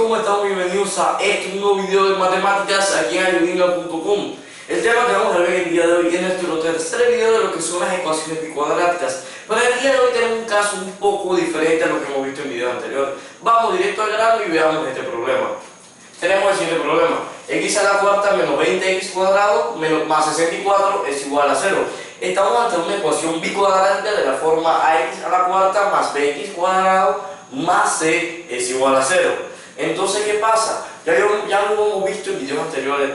¿cómo estamos? Bienvenidos a este nuevo video de matemáticas aquí en ayudinga.com. El tema que vamos a ver el día de hoy es nuestro tercer video de lo que son las ecuaciones bicuadráticas. Pero el día de hoy tenemos un caso un poco diferente a lo que hemos visto en videos anteriores. Vamos directo al grano y veamos este problema. Tenemos el siguiente problema: x a la cuarta menos 20x cuadrado más 64 es igual a 0. Estamos ante una ecuación bicuadrática de la forma ax a la cuarta más bx cuadrado más c es igual a 0. Entonces, ¿qué pasa? Ya lo hemos visto en videos anteriores.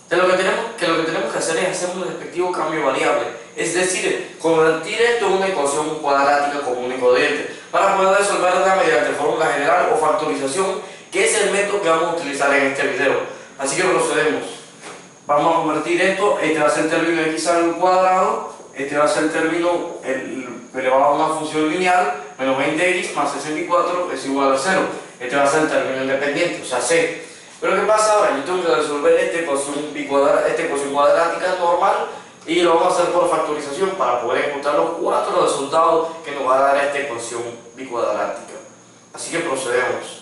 Lo que tenemos que hacer es hacer un respectivo cambio de variable, es decir, convertir esto en una ecuación cuadrática común y corriente para poder resolverla mediante fórmula general o factorización, que es el método que vamos a utilizar en este video. Así que procedemos. Vamos a convertir esto. Este va a ser el término de x al cuadrado, este va a ser el término elevado a una función lineal, menos 20x más 64 es igual a 0. Este va a ser el término independiente, o sea, c. Pero ¿qué pasa ahora? Yo tengo que resolver esta ecuación cuadrática normal y lo vamos a hacer por factorización para poder encontrar los cuatro resultados que nos va a dar esta ecuación bicuadrática. Así que procedemos.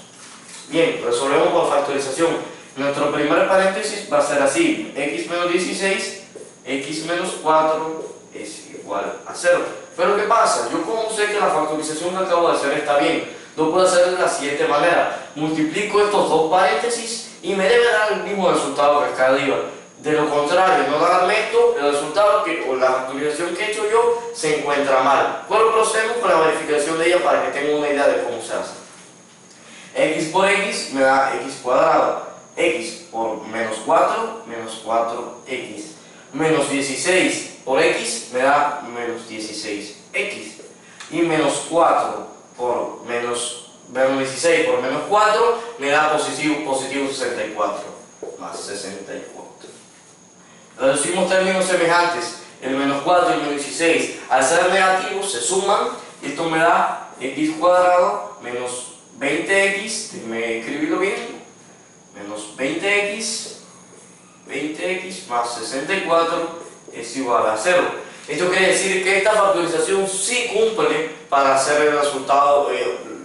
Bien, resolvemos por factorización. Nuestro primer paréntesis va a ser así: x menos 16, x menos 4 es igual a 0. Pero ¿qué pasa? Yo, como sé que la factorización que acabo de hacer está bien, lo puedo hacer de la siguiente manera: multiplico estos dos paréntesis y me debe dar el mismo resultado que acá arriba. De lo contrario, no darme esto, el resultado o la factorización que he hecho yo se encuentra mal. Bueno, procedemos con la verificación de ella para que tengan una idea de cómo se hace. X por x me da x cuadrado. X por menos 4, menos 4x. Menos 16 por x me da menos 16x. Y menos 4 por menos 16 por menos 4 me da positivo 64 más 64. Reducimos términos semejantes. El menos 4 y el menos 16 al ser negativos se suman y esto me da x cuadrado menos 20x, déjenme escribirlo bien, menos 20x más 64 es igual a 0. Esto quiere decir que esta factorización sí cumple para hacer el resultado,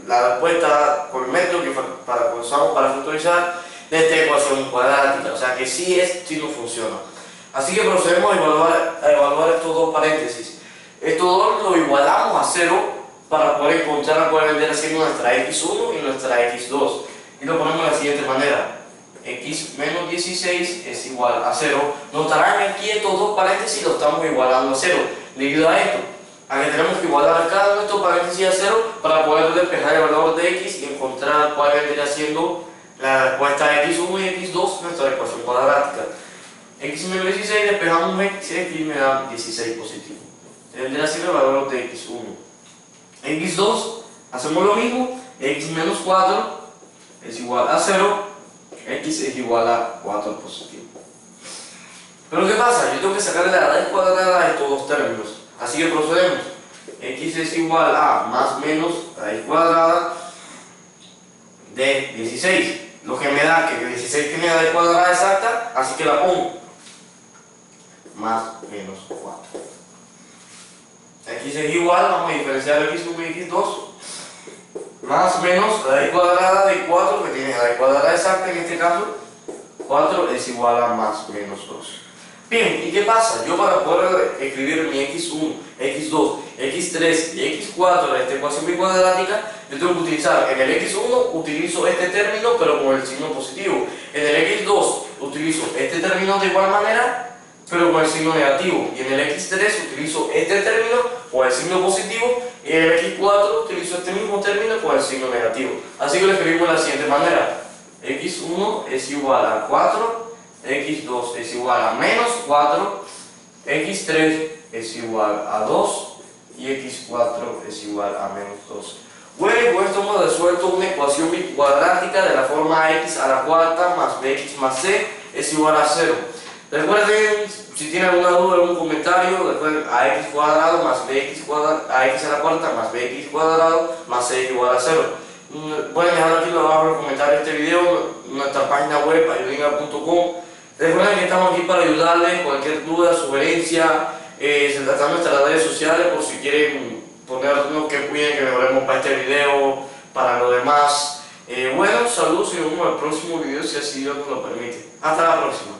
la respuesta por el método que usamos para factorizar de esta ecuación cuadrática. O sea que sí nos funciona. Así que procedemos a evaluar estos dos paréntesis. Estos dos lo igualamos a 0 para poder encontrar cuál vendría siendo nuestra x1 y nuestra x2. Y lo ponemos de la siguiente manera: x menos 16 es igual a 0. Notarán aquí estos dos paréntesis lo estamos igualando a 0. Debido a esto, a que tenemos que igualar cada uno de estos paréntesis a 0 para poder despejar el valor de x y encontrar cuál vendría siendo la respuesta de x1 y x2 nuestra ecuación cuadrática. X menos 16 despejamos x y me da 16 positivo. Vendría siendo el valor de x1. x2 hacemos lo mismo: x menos 4 es igual a 0, x es igual a 4 positivo. Pero ¿qué pasa? Yo tengo que sacarle la raíz cuadrada a estos dos términos. Así que procedemos. X es igual a más menos raíz cuadrada de 16. Lo que me da que 16 tiene la raíz cuadrada exacta, así que la pongo. Más menos 4. X es igual, vamos a diferenciar x1 y x2. Más menos raíz cuadrada de 4, que tiene la raíz cuadrada exacta en este caso. 4 es igual a más menos 2. Bien, ¿y qué pasa? Yo, para poder escribir mi x1, x2, x3 y x4 de esta ecuación bicuadrática, yo tengo que utilizar en el x1 utilizo este término pero con el signo positivo. En el x2 utilizo este término de igual manera pero con el signo negativo. Y en el x3 utilizo este término con el signo positivo y en el x4 utilizo este mismo término con el signo negativo. Así que lo escribimos de la siguiente manera: x1 es igual a 4, x2 es igual a menos 4, x3 es igual a 2 y x4 es igual a menos 2. Bueno, con esto hemos resuelto una ecuación bicuadrática de la forma x a la cuarta más bx más c es igual a 0. Recuerden, si tienen alguna duda, algún comentario, recuerden: a x cuadrado más bx cuadrado, a x a la cuarta más bx cuadrado más c es igual a 0. Pueden dejar aquí abajo en los comentarios de este video, nuestra página web ayudinga.com. Recuerden que estamos aquí para ayudarles. Cualquier duda, sugerencia, se tratan de nuestras redes sociales por si quieren poner algo que cuiden que mejoremos para este video, para lo demás. Bueno, saludos y nos vemos en el próximo video si así Dios nos lo permite. Hasta la próxima.